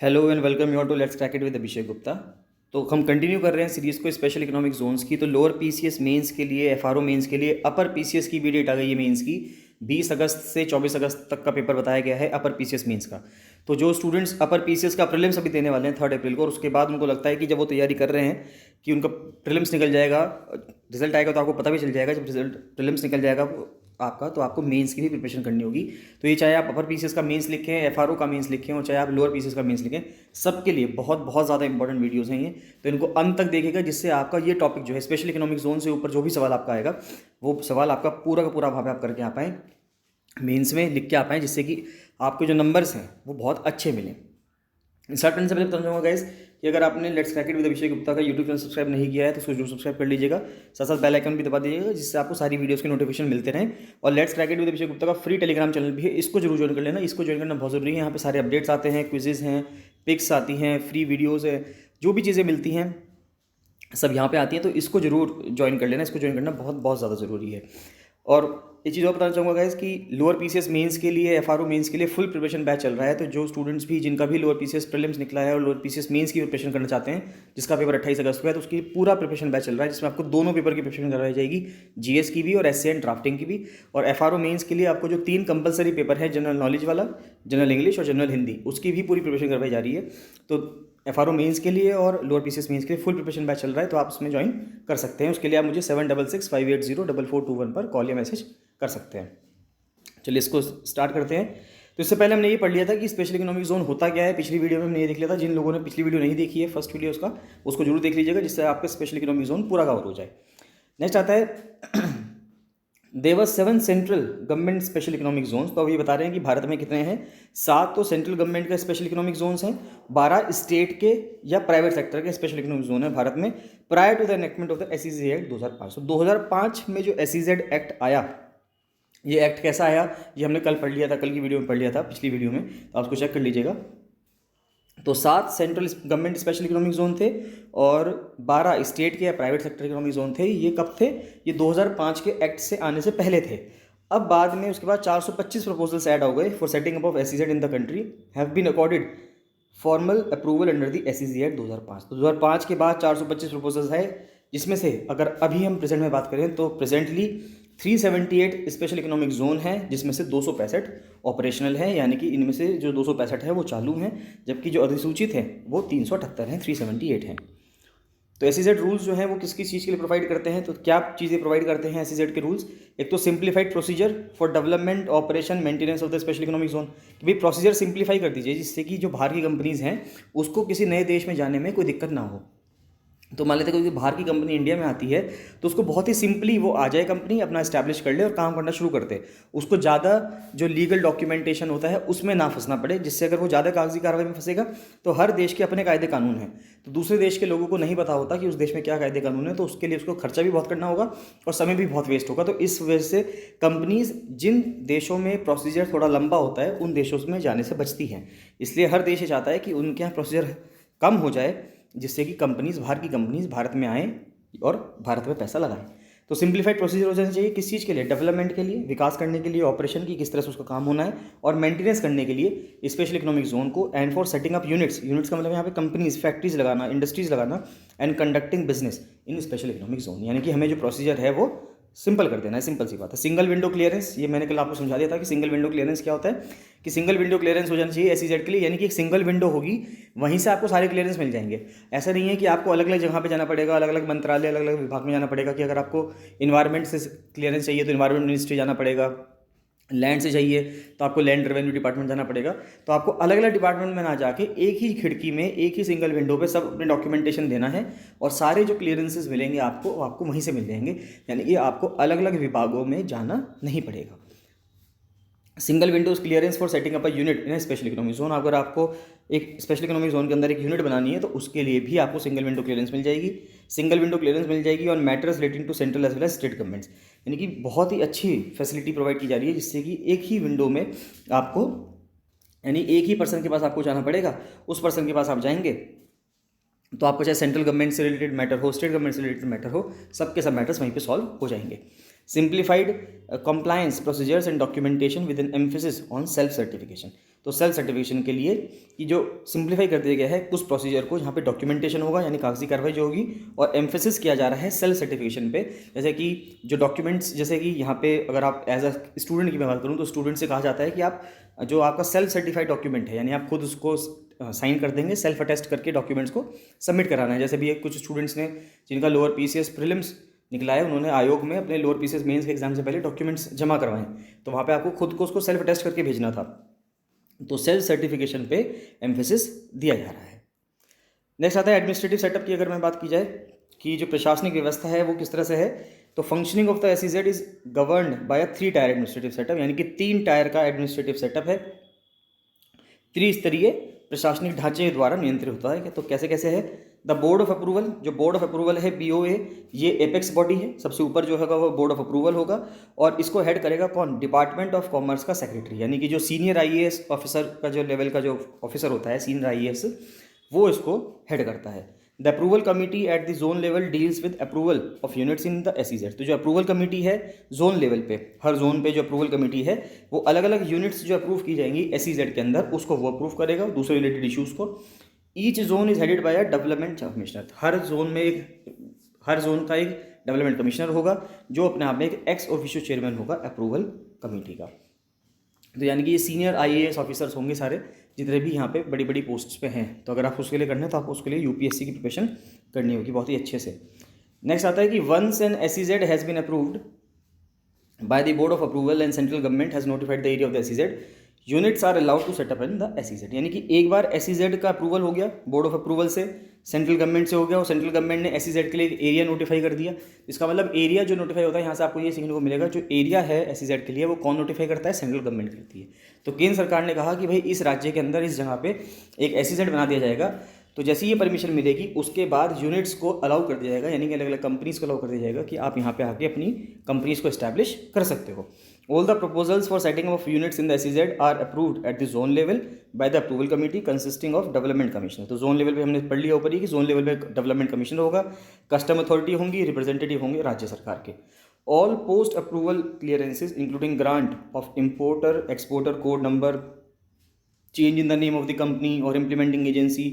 Hello and welcome you to let's crack it with Abhishek Gupta. तो हम continue कर रहे हैं सीरीज़ को स्पेशल इकोनॉमिक जोन्स की। तो लोअर पीसीएस मेंस के लिए, एफआरओ मेंस के लिए, अपर पीसीएस की भी डेट आ गई है मेंस की। 20 अगस्त से 24 अगस्त तक का पेपर बताया गया है अपर पीसीएस मेंस का। तो जो स्टूडेंट्स अपर पीसीएस का प्रीलिम्स अभी देने वाले हैं 3 अप्रैल को, और उसके बाद उनको लगता है कि जब वो तैयारी कर रहे हैं कि उनका प्रीलिम्स निकल जाएगा, रिजल्ट आएगा तो आपको पता भी चल जाएगा। जब रिजल्ट प्रीलिम्स निकल जाएगा आपका, तो आपको मेंस की भी प्रिपरेशन करनी होगी। तो ये चाहे आप अपर पीसीएस का मेंस लिखें, एफआरओ का मेंस लिखें, और चाहे आप लोअर पीसीएस का मेंस लिखें, सबके लिए बहुत बहुत ज़्यादा इंपॉर्टेंट वीडियोस हैं ये। तो इनको अंत तक देखिएगा, जिससे आपका ये टॉपिक जो है स्पेशल इकोनॉमिक जोन से ऊपर जो भी सवाल आपका आएगा, वो सवाल आपका पूरा का पूरा वहाँ पे आप करके आ पाएँ, मेंस में लिख के आ पाएँ, जिससे कि आपके जो नंबर्स हैं वो बहुत अच्छे मिलें। स्टार्ट करने से पहले बताना चाहूँगा गाइस कि अगर आपने let's crack it with Abhishek Gupta का यूट्यूब चैनल सब्सक्राइब नहीं किया है तो उसको जरूर सब्सक्राइब कर लीजिएगा। साथ साथ बेल आइकन भी दबा दीजिएगा, जिससे आपको सारी वीडियोस के नोटिफिकेशन मिलते रहें। और let's crack it with Abhishek Gupta का फ्री टेलीग्राम चैनल भी है, इसको जरूर ज्वाइन कर लेना। इसको ज्वाइन करना बहुत जरूरी है। यहाँ पे सारे अपडेट्स आते हैं, क्विजेज हैं, पिक्स आती हैं, फ्री वीडियोज़ है, जो भी चीज़ें मिलती हैं सब यहाँ पे आती हैं। तो इसको जरूर ज्वाइन कर लेना, इसको ज्वाइन करना बहुत बहुत ज़्यादा ज़रूरी है। और एक चीज़ और बताना चाहूँगा गाइस कि लोअर पीसीएस मेंस के लिए, एफआरओ मेंस के लिए फुल प्रिपरेशन बैच चल रहा है। तो जो स्टूडेंट्स भी जिनका भी लोअर पीसीएस प्रीलिम्स निकला है और लोअर पीसीएस मेंस की प्रिपरेशन करना चाहते हैं, जिसका पेपर 28 अगस्त को है, तो उसकी पूरा प्रिपरेशन बैच चल रहा है, जिसमें आपको दोनों पेपर की प्रिपरेशन करवाई जाएगी, जीएस की भी और एसए एंड ड्राफ्टिंग की भी। और एफआरओ मेंस के लिए आपको जो 3 कंपलसरी पेपर है, जनरल नॉलेज वाला, जनरल इंग्लिश और जनरल हिंदी, उसकी भी पूरी प्रिपरेशन करवाई जा रही है। तो एफआरओ मेंस के लिए और लोअर पीसीएस मेंस के लिए फुल प्रिपरेशन बैच चल रहा है, तो आप उसमें ज्वाइन कर सकते हैं। उसके लिए आप मुझे 7665804421 पर कॉल या मैसेज कर सकते हैं। चलिए इसको स्टार्ट करते हैं। तो इससे पहले हमने ये पढ़ लिया था कि स्पेशल इकोनॉमिक जोन होता क्या है। पिछली वीडियो में हमने ये देख लिया था। जिन लोगों ने पिछली वीडियो नहीं देखी है, फर्स्ट वीडियो उसको जरूर देख लीजिएगा, जिससे आपका स्पेशल इकोनॉमिक जोन पूरा कवर हो जाए। नेक्स्ट आता है there were 7 central government special economic zones. तो अब ये बता रहे हैं कि भारत में कितने हैं। 7 तो सेंट्रल गवर्नमेंट के स्पेशल इकोनॉमिक जोन्स हैं, 12 स्टेट के या प्राइवेट सेक्टर के स्पेशल इकोनॉमिक जोन है भारत में, prior to the enactment of the SEZ act 2005। तो 2005 में जो एसईजेड एक्ट आया, ये एक्ट कैसा आया ये हमने कल पढ़ लिया था, कल की वीडियो में पढ़ लिया था, पिछली वीडियो में, तो आप उसको चेक कर लीजिएगा। तो 7 central government special economic zone थे और 12 स्टेट के या प्राइवेट सेक्टर इकोनॉमिक जोन थे। ये कब थे? ये 2005 के एक्ट से आने से पहले थे। अब बाद में उसके बाद 425 प्रपोजल्स ऐड हो गए for setting up of SEZ in the country have been accorded formal approval under the SEZ act 2005। तो 2005 के बाद 425 प्रपोजल्स है, जिसमें से अगर अभी हम प्रेजेंट में बात करें तो प्रेजेंटली 378 स्पेशल इकोनॉमिक जोन है, जिसमें से 265 ऑपरेशनल है, यानी कि इनमें से जो 265 है वो चालू हैं, जबकि जो अधिसूचित हैं वो 378 हैं, 378 हैं। तो एसईजेड रूल्स जो हैं वो किस किस चीज़ के लिए प्रोवाइड करते हैं, तो क्या चीज़ें प्रोवाइड करते हैं एसईजेड के रूल्स। एक तो simplified procedure for development, operation, maintenance of the special economic zone, कि भाई प्रोसीजर सिंप्लीफाई कर दीजिए, जिससे कि जो बाहर की कंपनीज हैं उसको किसी नए देश में जाने में कोई दिक्कत ना हो। तो मान लेते हैं कोई बाहर की कंपनी इंडिया में आती है, तो उसको बहुत ही सिंपली वो आ जाए, कंपनी अपना इस्टेब्लिश कर ले और काम करना शुरू करते, उसको ज़्यादा जो लीगल डॉक्यूमेंटेशन होता है उसमें ना फंसना पड़े, जिससे अगर वो ज़्यादा कागजी कार्रवाई में फंसेगा तो हर देश के अपने कायदे कानून हैं, तो दूसरे देश के लोगों को नहीं पता होता कि उस देश में क्या कायदे कानून है, तो उसके लिए उसको खर्चा भी बहुत करना होगा और समय भी बहुत वेस्ट होगा। तो इस वजह से कंपनीज जिन देशों में प्रोसीजर थोड़ा लंबा होता है उन देशों में जाने से बचती हैं। इसलिए हर देश ये चाहता है कि उनके यहाँ प्रोसीजर कम हो जाए, जिससे कि कंपनीज, बाहर की कंपनीज भारत में आएँ और भारत में पैसा लगाएं। तो सिंप्लीफाइड प्रोसीजर हो जाना चाहिए किस चीज़ के लिए? डेवलपमेंट के लिए, विकास करने के लिए, ऑपरेशन की किस तरह से उसका काम होना है, और मेंटेनेंस करने के लिए स्पेशल इकोनॉमिक जोन को, and for setting up units, units का मतलब यहाँ पे कंपनीज, फैक्ट्रीज लगाना, इंडस्ट्रीज लगाना, and conducting business in special economic zone. यानी कि हमें जो प्रोसीजर है वो सिंपल कर देना है, सिंपल सी बात है। सिंगल विंडो क्लियरेंस, ये मैंने कल आपको समझा दिया था कि सिंगल विंडो क्लियरेंस क्या होता है, कि सिंगल विंडो क्लियरेंस हो जाना चाहिए एसईजेड के लिए, यानी कि एक सिंगल विंडो होगी, वहीं से आपको सारे क्लियरेंस मिल जाएंगे। ऐसा नहीं है कि आपको अलग अलग जगह पे जाना पड़ेगा, अलग अलग मंत्रालय, अलग अलग विभाग में जाना पड़ेगा, कि अगर आपको इन्वायरमेंट से क्लियरेंस चाहिए तो इन्वायरमेंट मिनिस्ट्री जाना पड़ेगा, लैंड से चाहिए तो आपको लैंड रेवेन्यू डिपार्टमेंट जाना पड़ेगा। तो आपको अलग अलग डिपार्टमेंट में ना जाके एक ही खिड़की में, एक ही सिंगल विंडो पे सब अपने डॉक्यूमेंटेशन देना है, और सारे जो क्लियरेंसेस मिलेंगे आपको, वो आपको वहीं से मिल जाएंगे, यानी कि आपको अलग अलग विभागों में जाना नहीं पड़ेगा। Single Windows clearance for setting up a unit in special economic zone, अगर आपको एक स्पेशल इकोनॉमिक जोन के अंदर एक यूनिट बनानी है तो उसके लिए भी आपको सिंगल विंडो क्लियरेंस मिल जाएगी। सिंगल विंडो क्लियरेंस मिल जाएगी on matters relating to central as well as state governments, यानी कि बहुत ही अच्छी फैसिलिटी प्रोवाइड की जा रही है, जिससे कि एक ही विंडो में आपको, यानी एक ही पर्सन के पास आपको जाना पड़ेगा, उस पर्सन के पास आप जाएंगे तो आपको चाहे सेंट्रल गवर्नमेंट से रिलेटेड मैटर हो, स्टेट गवर्नमेंट से रिलेटेड मैटर हो, सबके सब मैटर्स वहीं पे सॉल्व हो जाएंगे। Simplified compliance procedures and documentation with an emphasis on self certification। तो सेल्फ सर्टिफिकेशन के लिए कि जो सिंप्लीफाई कर दिया गया है उस प्रोसीजर को, जहाँ पे डॉक्यूमेंटेशन होगा यानी कागजी कार्रवाई जो होगी, और एम्फेसिस किया जा रहा है सेल्फ सर्टिफिकेशन पे। जैसे कि जो डॉक्यूमेंट्स, जैसे कि यहाँ पे अगर आप एज अ स्टूडेंट की मैं बात करूँ तो स्टूडेंट से कहा जाता है कि आप जो आपका सेल्फ सर्टिफाइड डॉक्यूमेंट है यानी आप खुद उसको साइन कर देंगे, सेल्फ अटेस्ट करके डॉक्यूमेंट्स को सबमिट कराना है। जैसे भी कुछ स्टूडेंट्स ने जिनका लोअर पीसीएस प्रीलिम्स निकला है, उन्होंने आयोग में अपने लोअर पीसीएस मेंस के एग्जाम से पहले डॉक्यूमेंट्स जमा करवाएं, तो वहाँ पे आपको खुद को उसको सेल्फ अटेस्ट करके भेजना था। तो सेल्फ सर्टिफिकेशन पे एम्फेसिस दिया जा रहा है। नेक्स्ट आता है एडमिनिस्ट्रेटिव सेटअप की। अगर मैं बात की जाए कि जो प्रशासनिक व्यवस्था है वो किस तरह से है, तो functioning of the SEZ is governed bye a 3 tyre administrative setup, यानी कि 3 टायर का एडमिनिस्ट्रेटिव सेटअप है, त्रिस्तरीय प्रशासनिक ढांचे द्वारा नियंत्रित होता है। तो कैसे कैसे है, द बोर्ड ऑफ अप्रूवल, जो बोर्ड ऑफ अप्रूवल है BOA, ये एपेक्स बॉडी है, सबसे ऊपर जो होगा वो बोर्ड ऑफ अप्रूवल होगा, और इसको हेड करेगा कौन, डिपार्टमेंट ऑफ कॉमर्स का सेक्रेटरी, यानी कि जो सीनियर IAS ऑफिसर का जो लेवल का जो ऑफिसर होता है सीनियर IAS, वो इसको हेड करता है। The approval committee eight the zone level deals with approval of units in the SEZ। तो जो अप्रूवल कमिटी है जोन लेवल पे, हर जोन पे जो अप्रूवल कमिटी है वो अलग अलग यूनिट्स जो अप्रूव की जाएंगी SEZ के अंदर, उसको वो अप्रूव करेगा, दूसरे रिलेटेड इशूज़ को। Each zone is headed by a development commissioner. Her zone का एक डेवलपमेंट कमिश्नर होगा जो अपने आप में एक एक्स ऑफिशियो चेयरमैन होगा अप्रूवल कमेटी का। तो यानी कि ये सीनियर IAS ऑफिसर्स होंगे सारे, जितने भी यहाँ पे बड़ी बड़ी पोस्ट्स पे हैं। तो अगर आप उसके लिए करना है तो आपको उसके लिए UPSC की प्रिपरेशन करनी होगी बहुत ही अच्छे से। नेक्स्ट आता है कि once an SEZ has been approved by the board of approval and central government has notified the area of the SEZ, units are allowed to set up in the SEZ। यानी कि एक बार SEZ का approval हो गया board of approval से, central government से हो गया, और सेंट्रल गवर्नमेंट ने SEZ के लिए एक एरिया नोटिफाई कर दिया। इसका मतलब एरिया जो नोटिफाई होता है, यहाँ से आपको ये सीखने को मिलेगा, जो एरिया है SEZ के लिए वो कौन नोटिफाई करता है, सेंट्रल गवर्नमेंट करती है। तो केंद्र सरकार ने कहा कि भाई इस राज्य के अंदर इस जगह पे एक SEZ बना दिया जाएगा, तो जैसे ये परमिशन मिलेगी उसके बाद यूनिट्स को अलाउ कर दिया जाएगा, यानी कि अलग अलग कंपनीज़ को अलाउ कर दिया जाएगा कि आप यहाँ पे आके अपनी कंपनीज़ को इस्टेब्लिश कर सकते हो। All the proposals for setting up units in the SEZ are approved at the zone level by the approval committee consisting of development commissioner। तो जोन लेवल पे हमने पढ़ लिया ऊपर ही कि जोन लेवल पे डेवलपमेंट कमिश्नर होगा, कस्टम अथॉरिटी होंगी, रिप्रेजेंटेटिव होंगे राज्य सरकार के। All post approval clearances including grant of importer exporter code number, change in the name of the company और implementing agency,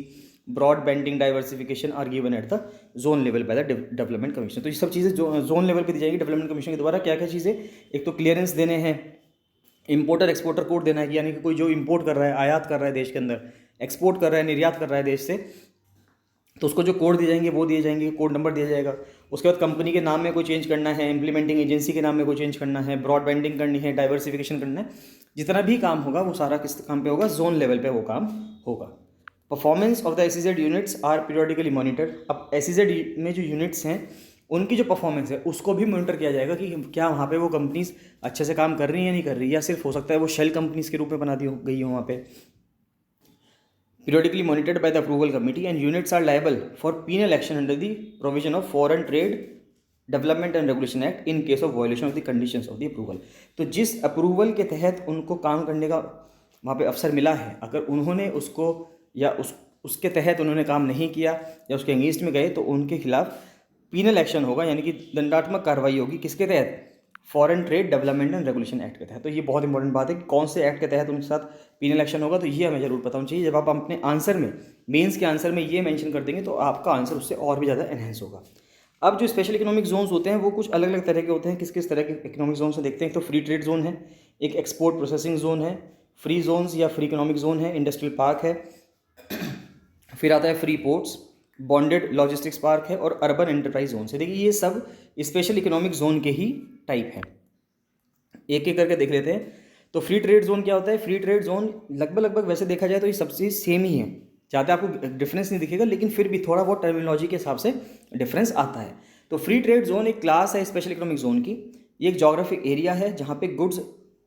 broad banding diversification are given at the zone level by the development commission. तो ये सब चीज़ें जो zone level पे दी जाएगी development commission के द्वारा। क्या क्या चीज़ें, एक तो क्लियरेंस देने हैं, इंपोर्टर एक्सपोर्टर कोड देना है, यानी कि कोई जो इंपोर्ट कर रहा है, आयात कर रहा है देश के अंदर, एक्सपोर्ट कर रहा है, निर्यात कर रहा है देश से, तो उसको जो कोड दिए जाएंगे वो दिए जाएंगे, कोड नंबर दिया जाएगा। उसके बाद कंपनी के नाम में कोई चेंज करना है, इंप्लीमेंटिंग एजेंसी के नाम में कोई चेंज करना है, ब्रॉड बैंडिंग करनी है, डाइवर्सिफिकेशन करना है, जितना भी काम होगा वो सारा किस काम पे होगा, जोन लेवल पे वो काम होगा। Performance of the SEZ units are periodically monitored. अब SEZ में जो यूनिट्स हैं उनकी जो परफॉर्मेंस है उसको भी मॉनिटर किया जाएगा कि क्या वहाँ पे वो कंपनीज अच्छे से काम कर रही हैं या नहीं कर रही, या सिर्फ हो सकता है वो शेल कंपनीज के रूप में बना दी गई हो वहाँ पे। Periodically monitored by the approval committee and units are liable for penal action under the provision of foreign trade development and regulation act in case of violation of the conditions of the approval. तो जिस approval के तहत उनको काम करने का वहाँ पे अवसर मिला है, अगर उन्होंने उसको या उसके तहत उन्होंने काम नहीं किया या उसके अगेंस्ट में गए तो उनके खिलाफ पीनल एक्शन होगा, यानी कि दंडात्मक कार्रवाई होगी। किसके तहत, foreign trade development and regulation act के तहत। तो ये बहुत इंपॉर्टेंट बात है कि कौन से एक्ट के तहत उनके साथ पीनल एक्शन होगा, तो ये हमें जरूर पता होना चाहिए। जब आप अपने आंसर में, मेंस के आंसर में ये मेंशन कर देंगे तो आपका आंसर उससे और भी ज़्यादा एनहेंस होगा। अब जो स्पेशल इकोनॉमिक जोन्स होते हैं वो कुछ अलग अलग तरह के होते हैं। किस किस तरह के इकोनॉमिक जोन से देखते हैं, तो फ्री ट्रेड जोन है, एक एक्सपोर्ट प्रोसेसिंग जोन है, फ्री जोन्स या फ्री इकोनॉमिक जोन है, इंडस्ट्रियल पार्क है, फिर आता है free ports, bonded logistics park है, और अर्बन एंटरप्राइज जोन से। देखिए ये सब स्पेशल इकोनॉमिक जोन के ही टाइप हैं, एक एक करके देख लेते हैं। तो फ्री ट्रेड जोन क्या होता है, फ्री ट्रेड जोन लगभग वैसे देखा जाए तो ये सबसे सेम ही है, ज़्यादा आपको डिफरेंस नहीं दिखेगा, लेकिन फिर भी थोड़ा बहुत टर्मिनोलॉजी के हिसाब से डिफरेंस आता है। तो फ्री ट्रेड जोन एक क्लास है स्पेशल इकोनॉमिक जोन की। ये एक जोग्राफिक एरिया है जहाँ पे गुड्स,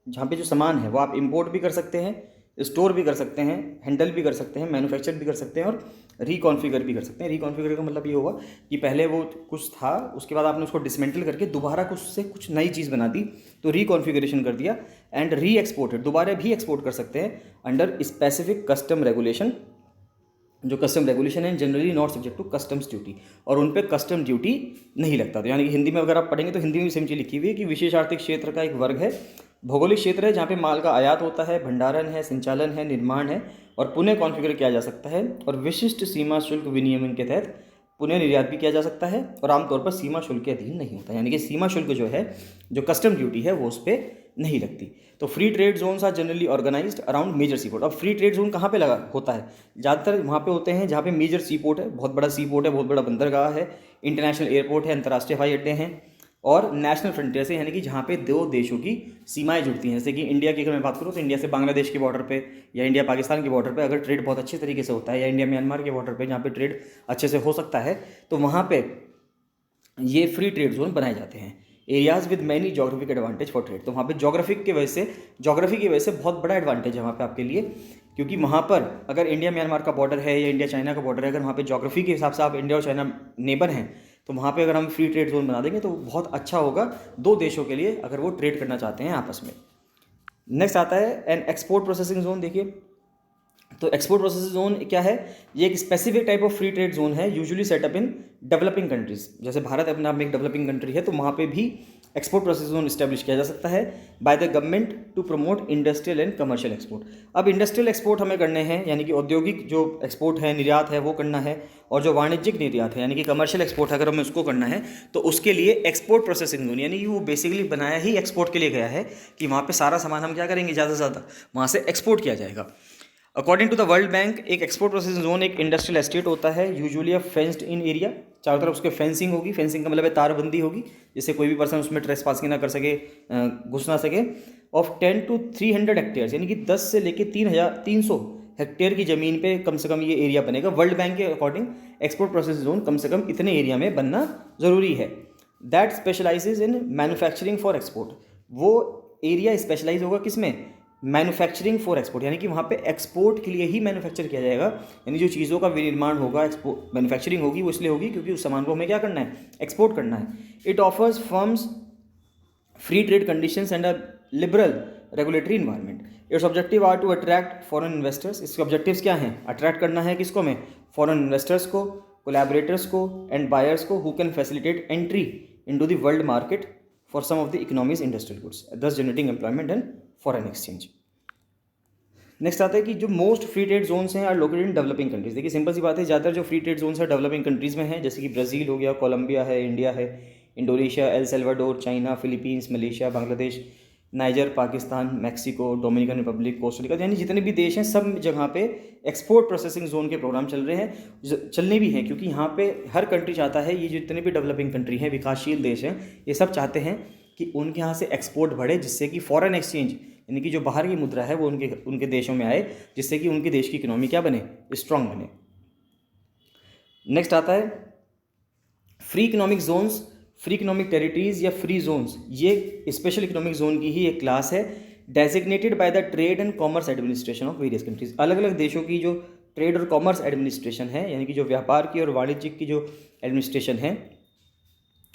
जहाँ पे जो सामान है वो आप इंपोर्ट भी कर सकते हैं, स्टोर भी कर सकते हैं, हैंडल भी कर सकते हैं, मैन्युफैक्चर भी कर सकते हैं, और रिकॉन्फिगर भी कर सकते हैं। रिकॉन्फिगर का मतलब ये होगा कि पहले वो कुछ था, उसके बाद आपने उसको डिसमेंटल करके दोबारा कुछ नई चीज़ बना दी, तो रिकॉन्फिगरेशन कर दिया। एंड री एक्सपोर्टेड, दोबारा भी एक्सपोर्ट कर सकते हैं अंडर स्पेसिफिक कस्टम रेगुलेशन जो कस्टम रेगुलेशन है generally not subject to customs duty, और उन पे कस्टम ड्यूटी नहीं लगता। तो यानी कि हिंदी में अगर आप पढ़ेंगे तो हिंदी में सेम चीज़ लिखी हुई है कि विशेष आर्थिक क्षेत्र का एक वर्ग है, भौगोलिक क्षेत्र है जहाँ पे माल का आयात होता है, भंडारण है, संचालन है, निर्माण है और पुनः कॉन्फ़िगर किया जा सकता है, और विशिष्ट सीमा शुल्क विनियमन के तहत पुनः निर्यात भी किया जा सकता है, और आमतौर पर सीमा शुल्क के अधीन नहीं होता। यानी कि सीमा शुल्क जो है, जो कस्टम ड्यूटी है, वो उस पर नहीं लगती। तो free trade zones are generally organized around major sea port. अब फ्री ट्रेड जोन कहाँ पे लगा होता है? ज़्यादातर वहाँ पे होते हैं जहाँ पे मेजर सी पोर्ट है, बहुत बड़ा सी पोर्ट है, बहुत बड़ा बंदरगाह है, इंटरनेशनल एयरपोर्ट है, अंतर्राष्ट्रीय हवाई अड्डे हैं, और नेशनल फ्रंटियर से, यानी कि जहाँ पे दो देशों की सीमाएं जुड़ती हैं। जैसे कि इंडिया की अगर मैं बात करूँ तो इंडिया से बांग्लादेश के बॉर्डर पे या इंडिया पाकिस्तान के बॉर्डर पे अगर ट्रेड बहुत अच्छे तरीके से होता है, या इंडिया म्यांमार के बॉर्डर पे जहाँ पे ट्रेड अच्छे से हो सकता है, तो वहाँ पे ये फ्री ट्रेड जोन बनाए जाते हैं। Areas with many geographic advantage for trade. तो वहाँ पे जोग्राफी की वजह से बहुत बड़ा एडवांटेज है वहाँ पे आपके लिए, क्योंकि वहाँ पर अगर इंडिया म्यांमार का बॉर्डर है या इंडिया चाइना का बॉर्डर है, अगर वहाँ पे जोग्राफी के हिसाब से आप इंडिया और चाइना नेबर हैं, तो वहाँ पे अगर हम फ्री ट्रेड जोन बना देंगे तो बहुत अच्छा होगा दो देशों के लिए, अगर वो ट्रेड करना चाहते हैं आपस में। नेक्स्ट आता है एन एक्सपोर्ट प्रोसेसिंग जोन। देखिए, तो एक्सपोर्ट प्रोसेसिंग जोन क्या है? ये एक specific type of free trade zone है, usually setup in developing countries. जैसे भारत अपने आप में एक डेवलपिंग कंट्री है, तो वहाँ पे भी एक्सपोर्ट प्रोसेसिंग जोन इस्टेब्लिश किया जा सकता है by the government to promote industrial and commercial export. अब इंडस्ट्रियल एक्सपोर्ट हमें करने हैं, यानी कि औद्योगिक जो एक्सपोर्ट है, निर्यात है, वो करना है, और जो वाणिज्यिक निर्यात है यानी कि कमर्शियल एक्सपोर्ट अगर हमें उसको करना है, तो उसके लिए एक्सपोर्ट प्रोसेसिंग जोन, यानी कि वो बेसिकली बनाया ही एक्सपोर्ट के लिए गया है कि वहाँ पे सारा सामान हम क्या करेंगे, ज़्यादा से ज़्यादा वहाँ से एक्सपोर्ट किया जाएगा। According to the World Bank, एक एक्सपोर्ट प्रोसेसिंग जोन एक इंडस्ट्रियल एस्टेट होता है, usually a fenced in area. चारों तरफ उसके फेंसिंग होगी, फेंसिंग का मतलब है तारबंदी होगी, जिससे कोई भी पर्सन उसमें ट्रेस पासिंग ना कर सके, घुस ना सके। ऑफ 10 to 300 हेक्टेयर, यानी कि 10 से लेके 300 हेक्टेयर की ज़मीन पे कम से कम ये एरिया बनेगा। वर्ल्ड बैंक के अकॉर्डिंग एक्सपोर्ट प्रोसेस जोन कम से कम इतने एरिया में बनना ज़रूरी है। That specialises in manufacturing for export. वो एरिया स्पेशलाइज होगा किस में? मैन्युफैक्चरिंग फॉर एक्सपोर्ट, यानी कि वहाँ पे एक्सपोर्ट के लिए ही मैन्युफैक्चर किया जाएगा। यानी जो चीज़ों का विनिर्माण होगा, एक्सपोर्ट मैन्युफैक्चरिंग होगी, वो इसलिए होगी क्योंकि उस सामान को हमें क्या करना है, एक्सपोर्ट करना है। It offers firms free trade conditions and a liberal regulatory environment. Its objective are to attract foreign investors. इसके ऑब्जेक्टिव्स क्या हैं? अट्रैक्ट करना है किसको? में फॉरेन इन्वेस्टर्स को, कोलैबोरेटर्स को एंड बायर्स को, who can facilitate entry into the world market for some of the economies industrial goods, thus generating employment and foreign exchange. Next आता है कि जो मोस्ट फ्री ट्रेड जोन्स हैं are located in developing countries. देखिए simple सी बात है, ज़्यादातर जो फ्री ट्रेड जोन्स है डेवलपिंग कंट्रीज़ में हैं, जैसे कि ब्राज़ील हो गया, कोलंबिया है, इंडिया है, Indonesia, El Salvador, China, Philippines, Malaysia, Bangladesh, niger, Pakistan, Mexico, Dominican Republic, Costa Rica, यानी जितने भी देश हैं सब जगह पे एक्सपोर्ट प्रोसेसिंग जोन के प्रोग्राम चल रहे हैं, चलने भी हैं, क्योंकि यहाँ पे हर कंट्री चाहता है, ये जितने भी डेवलपिंग कंट्री हैं, विकासशील देश हैं, ये सब चाहते हैं कि उनके यहाँ से एक्सपोर्ट बढ़े, जिससे कि फॉरेन एक्सचेंज यानी कि जो बाहर की मुद्रा है वो उनके देशों में आए, जिससे कि उनके देश की इकोनॉमी क्या बने, स्ट्रांग बने। नेक्स्ट आता है free economic zones, free economic territories या फ्री जोन्स। ये स्पेशल इकोनॉमिक जोन की ही एक क्लास है, designated by the trade and commerce administration of various countries. अलग अलग देशों की जो ट्रेड और कॉमर्स एडमिनिस्ट्रेशन है, यानी कि जो व्यापार की और वाणिज्यिक की जो एडमिनिस्ट्रेशन है,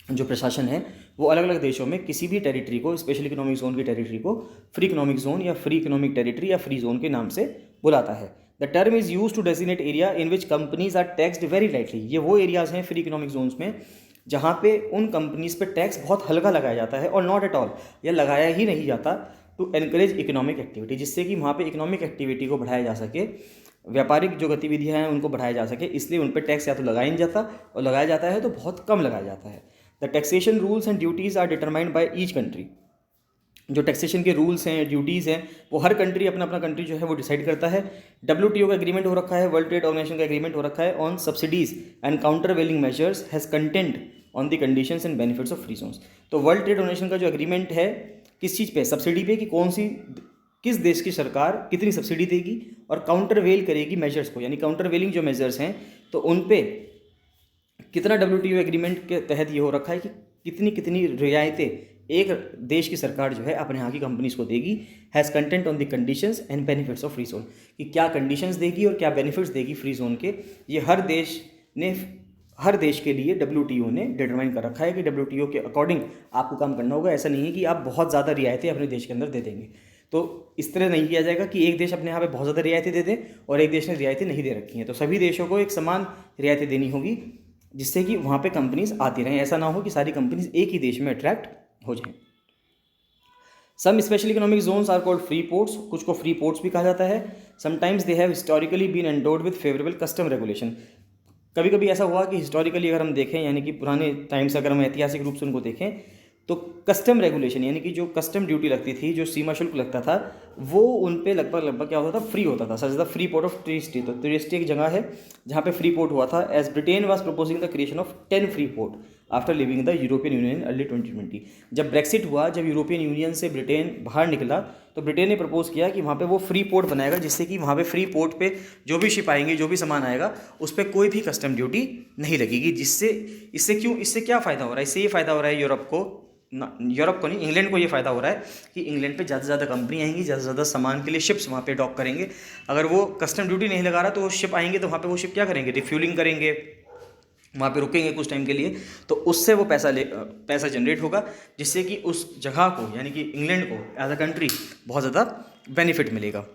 जो प्रशासन है, वो अलग अलग देशों में किसी भी टेरिटरी को, स्पेशल इकोनॉमिक जोन की टेरिटरी को फ्री इकोनॉमिक जोन या फ्री इकोनॉमिक टेरिटरी या फ्री जोन के नाम से बुलाता है। The term is use to designate area in which companies are taxed very lightly. ये वो एरियाज हैं फ्री इकोनॉमिक जोन्स में जहाँ पे उन कंपनीज पे टैक्स बहुत हल्का लगाया जाता है, और नॉट एट ऑल, या लगाया ही नहीं जाता, टू एनकरेज इकोनॉमिक एक्टिविटी, जिससे कि वहाँ पे इकोनॉमिक एक्टिविटी को बढ़ाया जा सके, व्यापारिक जो गतिविधियाँ हैं उनको बढ़ाया जा सके, इसलिए उन पर टैक्स या तो लगाया नहीं जाता, और लगाया जाता है तो बहुत कम लगाया जाता है। The taxation rules and duties are determined by each country. जो टैक्सेशन के रूल्स हैं, ड्यूटीज़ हैं, वो हर कंट्री अपना अपना कंट्री जो है वो डिसाइड करता है। WTO का एग्रीमेंट हो रखा है, वर्ल्ड ट्रेड ऑर्गेनाइजेशन का एग्रीमेंट हो रखा है on subsidies and countervailing measures has content on the conditions and benefits of free zones. तो वर्ल्ड ट्रेड ऑर्गेनाइजेशन का जो एग्रीमेंट है किस चीज़ पे? सब्सिडी पे, कि कौन सी किस देश की सरकार कितनी सब्सिडी देगी और काउंटर वेल करेगी मेजर्स को, यानी काउंटर वेलिंग जो मेजर्स हैं तो उन पे कितना WTO एग्रीमेंट के तहत ये हो रखा है कि कितनी कितनी रियायतें एक देश की सरकार जो है अपने यहाँ की कंपनीज को देगी। Has content on the conditions and benefits of free zone, कि क्या कंडीशंस देगी और क्या बेनिफिट्स देगी फ्री जोन के। ये हर देश के लिए WTO ने डिटरमाइन कर रखा है कि WTO के अकॉर्डिंग आपको काम करना होगा। ऐसा नहीं है कि आप बहुत ज़्यादा रियायतें अपने देश के अंदर दे देंगे। तो इस तरह नहीं किया जाएगा कि एक देश अपने यहाँ पे बहुत ज़्यादा रियायतें दे दे और एक देश ने रियायतें नहीं दे रखी हैं। तो सभी देशों को एक समान रियायतें देनी होगी, जिससे कि वहाँ पे कंपनीज आती रहें। ऐसा ना हो कि सारी कंपनीज एक ही देश में अट्रैक्ट हो जाएं। Some special economic zones are called free ports, कुछ को फ्री पोर्ट्स भी कहा जाता है। Sometimes they have historically been endowed with favourable custom regulation. कभी कभी ऐसा हुआ कि हिस्टोरिकली अगर हम देखें, यानी कि पुराने टाइम से अगर हम ऐतिहासिक रूप से उनको देखें, तो कस्टम रेगुलेशन यानी कि जो कस्टम ड्यूटी लगती थी, जो सीमा शुल्क लगता था, वो उन पे लगभग क्या होता था, फ्री होता था। Such the free port of Trieste, तो ट्रिस्टी एक जगह है जहाँ पे फ्री पोर्ट हुआ था। As Britain was proposing the creation of 10 free port after leaving the European Union early 2020। जब ब्रेक्सिट हुआ, जब यूरोपियन यूनियन से ब्रिटेन बाहर निकला, तो ब्रिटेन ने प्रपोज किया कि वहाँ पे वो फ्री पोर्ट बनाएगा, जिससे कि वहाँ पे फ्री पोर्ट पे जो भी शिप आएंगे, जो भी सामान आएगा, उस पर कोई भी कस्टम ड्यूटी नहीं लगेगी। इससे क्या फ़ायदा हो रहा है? इससे ये फ़ायदा हो रहा है यूरोप को नहीं, इंग्लैंड को ये फ़ायदा हो रहा है कि इंग्लैंड पे ज़्यादा से ज़्यादा कंपनी आएंगी, ज़्यादा से ज़्यादा सामान के लिए शिप्स वहाँ पे डॉक करेंगे। अगर वो कस्टम ड्यूटी नहीं लगा रहा, तो वो शिप आएंगे तो वहाँ पे वो शिप क्या करेंगे, रिफ्यूलिंग करेंगे, वहाँ पे रुकेंगे कुछ टाइम के लिए, तो उससे वो पैसा जनरेट होगा, जिससे कि उस जगह को, यानी कि इंग्लैंड को एज अ कंट्री बहुत ज़्यादा बेनिफिट मिलेगा।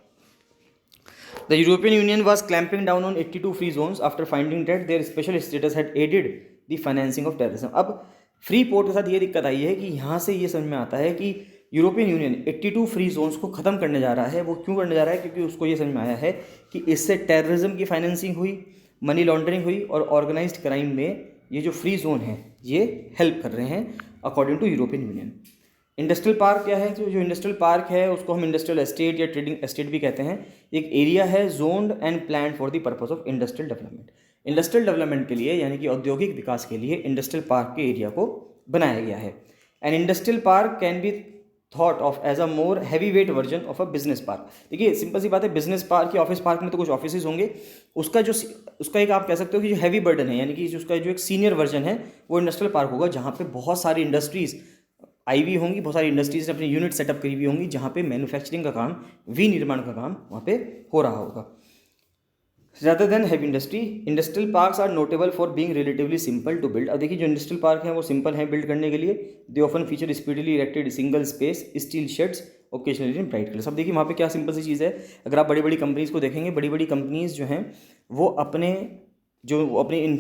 The European Union was clamping down on 82 free zones after finding that their special status had aided the financing of terrorism। अब फ्री पोर्ट के साथ ये दिक्कत आई है कि यहाँ से ये समझ में आता है कि यूरोपियन यूनियन 82 फ्री जोन्स को ख़त्म करने जा रहा है। वो क्यों करने जा रहा है? क्योंकि उसको ये समझ में आया है कि इससे टेररिज्म की फाइनेंसिंग हुई, मनी लॉन्ड्रिंग हुई, और ऑर्गेनाइज्ड क्राइम में ये जो फ्री जोन है ये हेल्प कर रहे हैं, according to European Union. Industrial park क्या है? तो जो इंडस्ट्रियल पार्क है उसको हम इंडस्ट्रियल एस्टेट या ट्रेडिंग एस्टेट भी कहते हैं। एक एरिया है zoned and plan for the purpose of industrial development. Industrial development के लिए, यानी कि औद्योगिक विकास के लिए, इंडस्ट्रियल पार्क के एरिया को बनाया गया है। An industrial park can be thought of as a more heavy weight version of a business park. देखिए सिंपल सी बात है, बिजनेस पार्क या ऑफिस पार्क में तो कुछ ऑफिस होंगे, उसका एक आप कह सकते हो कि जो हैवी बर्डन है, यानी कि उसका जो एक सीनियर वर्जन है, वो इंडस्ट्रियल पार्क होगा, जहाँ पे बहुत सारी इंडस्ट्रीज़ आई हुई होंगी, बहुत सारी इंडस्ट्रीज ने अपनी यूनिट सेटअप करी हुई होंगी, जहाँ पे मैन्युफैक्चरिंग का काम, विनिर्माण का काम वहाँ पे हो रहा होगा। rather than heavy industry, industrial parks are notable for being relatively simple to build। अब देखिए जो इंडस्ट्रियल पार्क हैं वो सिंपल हैं बिल्ड करने के लिए। They often feature speedily erected single space steel sheds occasionally in bright colours. अब देखिए वहाँ पे क्या सिंपल सी चीज़ है, अगर आप बड़ी बड़ी कंपनीज़ को देखेंगे, बड़ी बड़ी कंपनीज़ जो हैं वो अपनी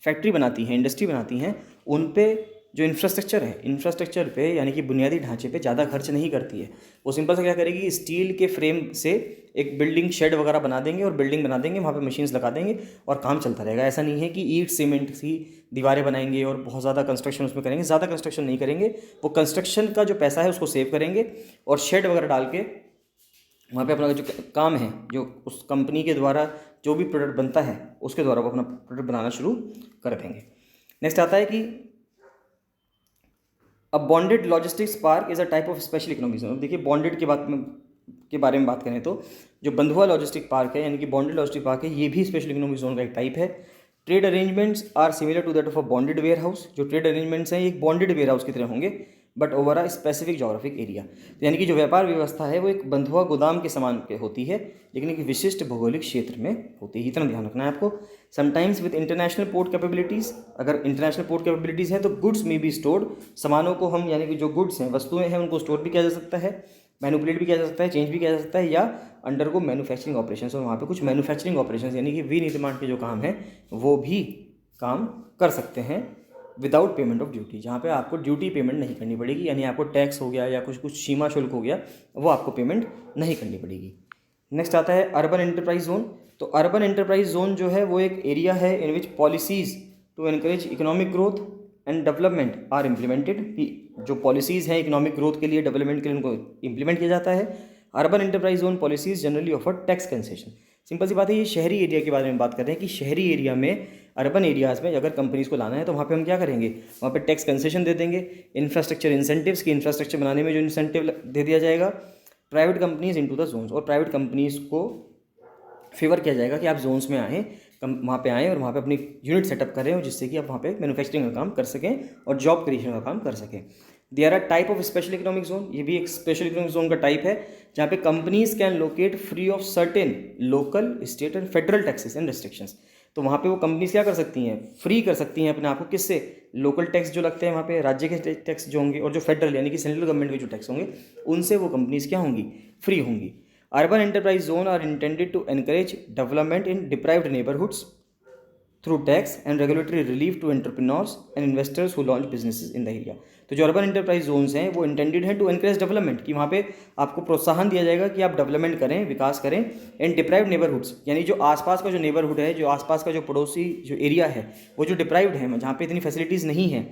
फैक्ट्री बनाती हैं, इंडस्ट्री बनाती हैं, उन पे जो इंफ्रास्ट्रक्चर पे, यानी कि बुनियादी ढांचे पे ज़्यादा खर्च नहीं करती है। वो सिंपल से क्या करेगी, स्टील के फ्रेम से एक बिल्डिंग शेड वगैरह बना देंगे और बिल्डिंग बना देंगे, वहाँ पे मशीन्स लगा देंगे और काम चलता रहेगा। ऐसा नहीं है कि ईंट सीमेंट की दीवारें बनाएंगे और बहुत ज़्यादा कंस्ट्रक्शन उसमें करेंगे, ज़्यादा कंस्ट्रक्शन नहीं करेंगे। वो कंस्ट्रक्शन का जो पैसा है उसको सेव करेंगे और शेड वगैरह डाल के वहाँ पे अपना जो काम है, जो उस कंपनी के द्वारा जो भी प्रोडक्ट बनता है उसके द्वारा वो अपना प्रोडक्ट बनाना शुरू कर देंगे। नेक्स्ट आता है कि अब bonded logistics park is a type of special economic zone. देखिए बॉन्डेड के बारे में बात करें तो जो बंधुआ लॉजिस्टिक पार्क है, यानी कि बॉन्डेड लॉजिस्टिक पार्क है, ये भी स्पेशल इकोनॉमिक जोन का एक टाइप है। Trade arrangements are similar to that of a bonded warehouse. जो ट्रेड अरेंजमेंट्स हैं एक बॉन्डेड वेयर हाउस की तरह होंगे, but over a specific geographic area. यानी कि जो व्यापार व्यवस्था है वो एक बंधुआ गोदाम के समान होती है, लेकिन एक विशिष्ट भौगोलिक क्षेत्र में होती है। इतना ध्यान रखना है आपको। Sometimes with international port capabilities, अगर इंटरनेशनल पोर्ट कैपेबिलिटीज़ है तो गुड्स में बी स्टोर्ड, सामानों को हम, यानी कि जो गुड्स हैं, वस्तुएं हैं, उनको स्टोर भी किया जा सकता है, मैनिपुलेट भी किया जा सकता है, चेंज भी किया जा सकता है, या अंडर को मैन्युफैक्चरिंग ऑपरेशन। और वहाँ पे कुछ मैन्युफैक्चरिंग ऑपरेशन यानी कि विनिर्माण के जो काम है वो भी काम कर सकते हैं विदाउट पेमेंट ऑफ ड्यूटी, जहाँ पे आपको ड्यूटी पेमेंट नहीं करनी पड़ेगी, यानी आपको टैक्स हो गया या कुछ सीमा शुल्क हो गया, वो आपको पेमेंट नहीं करनी पड़ेगी। नेक्स्ट आता है अर्बन एंटरप्राइज जोन। तो अर्बन एंटरप्राइज जोन जो है वो एक एरिया है in which policies to encourage economic growth and development are implemented. जो पॉलिसीज़ हैं इकोनॉमिक ग्रोथ के लिए, डेवलपमेंट के लिए, उनको इम्प्लीमेंट किया जाता है। Urban enterprise zone policies generally offer tax concession. Simple सी बात है, ये शहरी एरिया के बारे में बात कर रहे हैं कि शहरी एरिया में, अर्बन एरियाज़ में अगर कंपनीज़ को लाना है तो वहाँ पे हम क्या करेंगे, वहाँ पे टैक्स कंसेशन दे देंगे। इंफ्रास्ट्रक्चर इंसेंटिव्स की, इंफ्रास्ट्रक्चर बनाने में जो इंसेंटिव दे दिया जाएगा। Private companies into the zones, और प्राइवेट कंपनीज़ को फेवर किया जाएगा कि आप जोन्स में आएँ, वहाँ पे आएँ और वहाँ पे अपनी यूनिट सेटअप करें, और जिससे कि आप वहाँ पे मैन्युफैक्चरिंग का काम कर सकें और जॉब क्रिएशन का काम कर सकें। They are a type of special economic zone, ये भी एक स्पेशल इकोनॉमिक जोन का टाइप है जहाँ पे companies can locate free of certain local, state and federal taxes and restrictions. तो वहाँ पे वो कंपनीज क्या कर सकती हैं, फ्री कर सकती हैं अपने आप को, किससे, लोकल टैक्स जो लगते हैं वहाँ पे, राज्य के टैक्स जो होंगे, और जो फेडरल यानी कि सेंट्रल गवर्नमेंट के जो टैक्स होंगे उनसे वो कंपनीज क्या होंगी, फ्री होंगी। Urban enterprise zone are intended to encourage development in deprived neighbourhoods through tax and regulatory relief to entrepreneurs and investors who launch businesses in the area. तो जो अर्बन एंटरप्राइज जोन्स हैं वो intended हैं to encourage development, कि वहाँ पे आपको प्रोत्साहन दिया जाएगा कि आप डेवलपमेंट करें, विकास करें। एंड डिप्राइव्ड नेबरहुड्स यानी जो आसपास का जो नेबरहुड है, जो आसपास का जो पड़ोसी जो एरिया है वो जो डिप्राइव्ड है, जहाँ पे इतनी फैसिलिटीज़ नहीं है,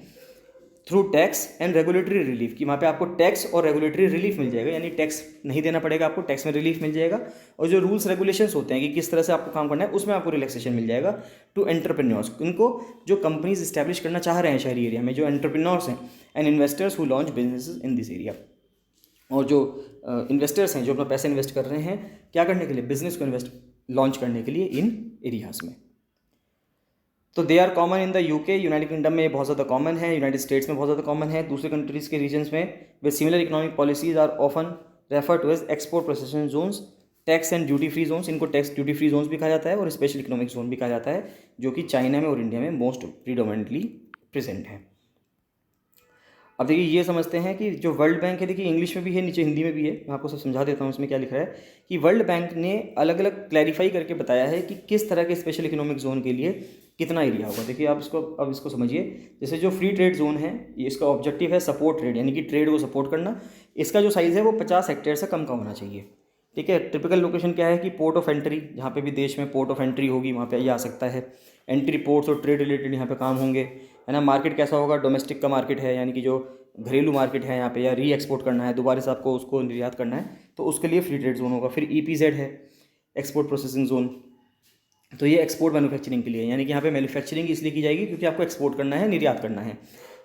through tax and regulatory relief, कि वहाँ पे आपको टैक्स और रेगुलेटरी रिलीफ मिल जाएगा, यानी टैक्स नहीं देना पड़ेगा आपको, टैक्स में रिलीफ मिल जाएगा। और जो रूल्स रेगुलेशंस होते हैं कि किस तरह से आपको काम करना है उसमें आपको रिलैक्सेशन मिल जाएगा टू एंटरप्रेन्योर्स, उनको जो कंपनीज इस्टेब्लिश करना चाह रहे हैं शहरी एरिया में, जो एंटरप्रेन्योर्स हैं, and investors who launch businesses in this area. और जो इन्वेस्टर्स हैं जो अपना पैसे इन्वेस्ट कर रहे हैं क्या करने के लिए, बिजनेस को लॉन्च करने के लिए इन एरियाज़ में। तो they are common in the UK, United Kingdom में बहुत ज़्यादा कॉमन है, यूनाइटेड स्टेट्स में बहुत ज़्यादा कॉमन है, दूसरे कंट्रीज़ के रीजन्स में with similar economic policies are often refer to as export processing zones, tax and duty free zones, इनको टैक्स ड्यूटी फ्री जोन्स भी कहा जाता है और स्पेशल इकोनॉमिक जोन भी कहा जाता है, जो कि चाइना में और इंडिया में मोस्ट प्रीडोमिनेंटली प्रेजेंट है। अब देखिए ये समझते हैं कि जो वर्ल्ड बैंक है, देखिए इंग्लिश में भी है, नीचे हिंदी में भी है, मैं आपको सब समझा देता हूँ इसमें क्या लिखा है कि वर्ल्ड बैंक ने अलग अलग क्लैरिफाई करके बताया है कि किस तरह के स्पेशल इकोनॉमिक जोन के लिए कितना एरिया होगा। देखिए आप इसको समझिए, जैसे जो फ्री ट्रेड जोन है, ये इसका ऑब्जेक्टिव है सपोर्ट ट्रेड, यानी कि ट्रेड को सपोर्ट करना। इसका जो साइज़ है वो 50 हेक्टेयर से कम का होना चाहिए, ठीक है। टिपिकल लोकेशन क्या है कि पोर्ट ऑफ एंट्री, जहाँ पे भी देश में पोर्ट ऑफ एंट्री होगी वहाँ पे ये आ सकता है। एंट्री पोर्ट्स और ट्रेड रिलेटेड यहाँ पे काम होंगे, है ना। मार्केट कैसा होगा, डोमेस्टिक का मार्केट है, यानी कि जो घरेलू मार्केट है यहाँ पे, या री एक्सपोर्ट करना है, दोबारा से आपको उसको निर्यात करना है, तो उसके लिए फ्री ट्रेड जोन होगा। फिर EPZ है, एक्सपोर्ट प्रोसेसिंग जोन, तो ये एक्सपोर्ट मैन्युफैक्चरिंग के लिए, यानी कि यहाँ पे मैन्युफैक्चरिंग इसलिए की जाएगी क्योंकि आपको एक्सपोर्ट करना है, निर्यात करना है।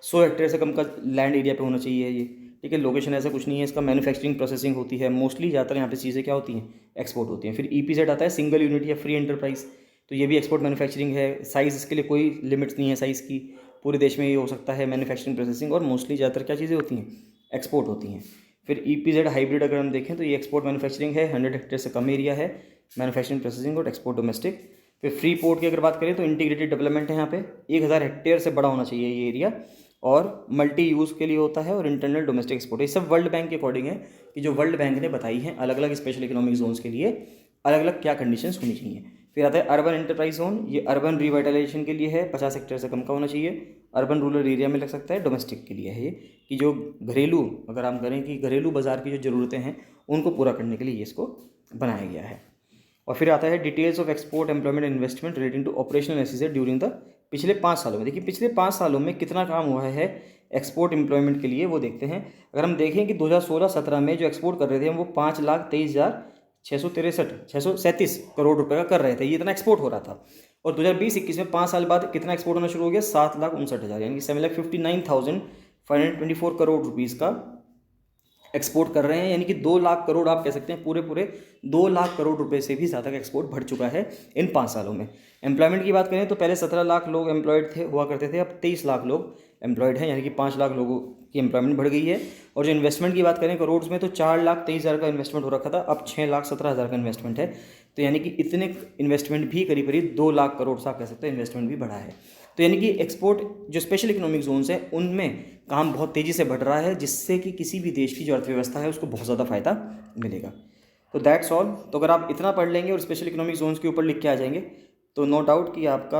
100 हेक्टेयर से कम का लैंड एरिया पे होना चाहिए ये, ठीक है। लोकेशन ऐसा कुछ नहीं है, इसका मैन्युफैक्चरिंग प्रोसेसिंग होती है मोस्टली, ज़्यादातर यहाँ पे चीज़ें क्या होती हैं, एक्सपोर्ट होती हैं। फिर EPZ आता है, सिंगल यूनिट या फ्री एंटरप्राइज, तो ये भी एक्सपोर्ट मैन्युफैक्चरिंग है। साइज़ इसके लिए कोई लिमिट्स नहीं है साइज़ की, पूरे देश में ये हो सकता है मैन्युफैक्चरिंग प्रोसेसिंग, और मोस्टली ज़्यादातर क्या चीज़ें होती हैं, एक्सपोर्ट होती हैं। फिर EPZ हाइब्रिड अगर हम देखें तो ये एक्सपोर्ट मैन्युफैक्चरिंग है, 100 हेक्टेयर से कम एरिया है, मैन्युफैक्चरिंग प्रोसेसिंग और एक्सपोर्ट डोमेस्टिक। फिर फ्री पोर्ट की अगर बात करें तो इंटीग्रेटेड डेवलपमेंट है, यहाँ पे 1000 हेक्टेयर से बड़ा होना चाहिए ये एरिया, और मल्टी यूज़ के लिए होता है, और इंटरनल डोमेस्टिक एक्सपोर्ट। ये सब वर्ल्ड बैंक के अकॉर्डिंग है कि जो वर्ल्ड बैंक ने बताई है अलग अलग स्पेशल इकोनॉमिक जोन्स के लिए अलग अलग क्या कंडीशंस होनी चाहिए। फिर आता है अर्बन एंटरप्राइज जोन, ये अर्बन रिवाइटलाइजेशन के लिए है, 50 हेक्टेयर से कम का होना चाहिए, अर्बन रूरल एरिया में लग सकता है। डोमेस्टिक के लिए है ये कि जो घरेलू, अगर हम करें कि घरेलू बाज़ार की जो ज़रूरतें हैं उनको पूरा करने के लिए ये इसको बनाया गया है। और फिर आता है details of export employment investment relating to operational asset during the पिछले 5 सालों में। देखिए पिछले 5 सालों में कितना काम हुआ है एक्सपोर्ट एम्प्लॉयमेंट के लिए, वो देखते हैं। अगर हम देखें कि 2016-17 में जो एक्सपोर्ट कर रहे थे वो 5,23,637 करोड़ रुपए का कर रहे थे, ये इतना एक्सपोर्ट हो रहा था। और 2020-21 में 5 साल बाद कितना एक्सपोर्ट होना शुरू हो गया, 7,59,000, यानी कि 7,59,524 करोड़ रुपीज़ का एक्सपोर्ट कर रहे हैं, यानी कि 2 लाख करोड़ आप कह सकते हैं, पूरे 2 लाख करोड़ रुपए से भी ज़्यादा का एक्सपोर्ट बढ़ चुका है इन 5 सालों में। एम्प्लॉयमेंट की बात करें तो पहले 17 लाख लोग एम्प्लॉयड हुआ करते थे, अब 23 लाख लोग एम्प्लॉयड हैं, यानी कि 5 लाख लोगों की एम्प्लॉयमेंट बढ़ गई है। और जो इन्वेस्टमेंट की बात करें करोड़ में तो 4,23,000 का इन्वेस्टमेंट हो रखा था, अब 6,17,000 का इन्वेस्टमेंट है। तो यानी कि इतने इन्वेस्टमेंट भी करीब 2 लाख करोड़ से आप कह सकते हैं इन्वेस्टमेंट भी बढ़ा है। तो यानी कि एक्सपोर्ट जो स्पेशल इकोनॉमिक जोन्स हैं उनमें काम बहुत तेज़ी से बढ़ रहा है, जिससे कि किसी भी देश की जो अर्थव्यवस्था है उसको बहुत ज़्यादा फ़ायदा मिलेगा। तो दैट्स ऑल। तो अगर आप इतना पढ़ लेंगे और स्पेशल इकोनॉमिक जोन्स के ऊपर लिख के आ जाएंगे तो नो डाउट कि आपका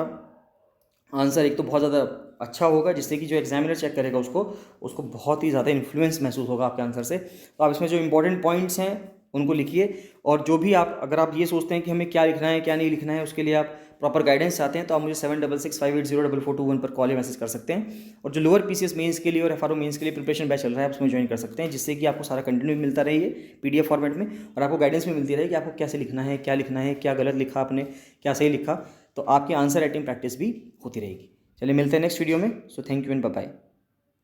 आंसर एक तो बहुत ज़्यादा अच्छा होगा, जिससे कि जो एग्जामिनर चेक करेगा उसको बहुत ही ज़्यादा इन्फ्लुएंस महसूस होगा आपके आंसर से। तो आप इसमें जो इंपॉर्टेंट पॉइंट्स हैं उनको लिखिए, और जो भी आप अगर आप ये सोचते हैं कि हमें क्या लिखना है क्या नहीं लिखना है, उसके लिए आप प्रॉपर गाइडेंस चाहते हैं तो आप मुझे 7665804421 पर कॉल या मैसेज कर सकते हैं। और जो लोअर PCS मेंस के लिए और FRO मेंस के लिए प्रिपरेशन बैच चल रहा है आप उसमें ज्वाइन कर सकते हैं, जिससे कि आपको सारा कंटेंट भी मिलता रहे PDF फॉर्मेट में, और आपको गाइडेंस भी मिलती रहे कि आपको कैसे लिखना है, क्या गलत लिखा आपने, क्या सही लिखा, तो आपकी आंसर राइटिंग प्रैक्टिस भी होती रहेगी। चलिए मिलते हैं नेक्स्ट वीडियो में। So thank you and bye bye.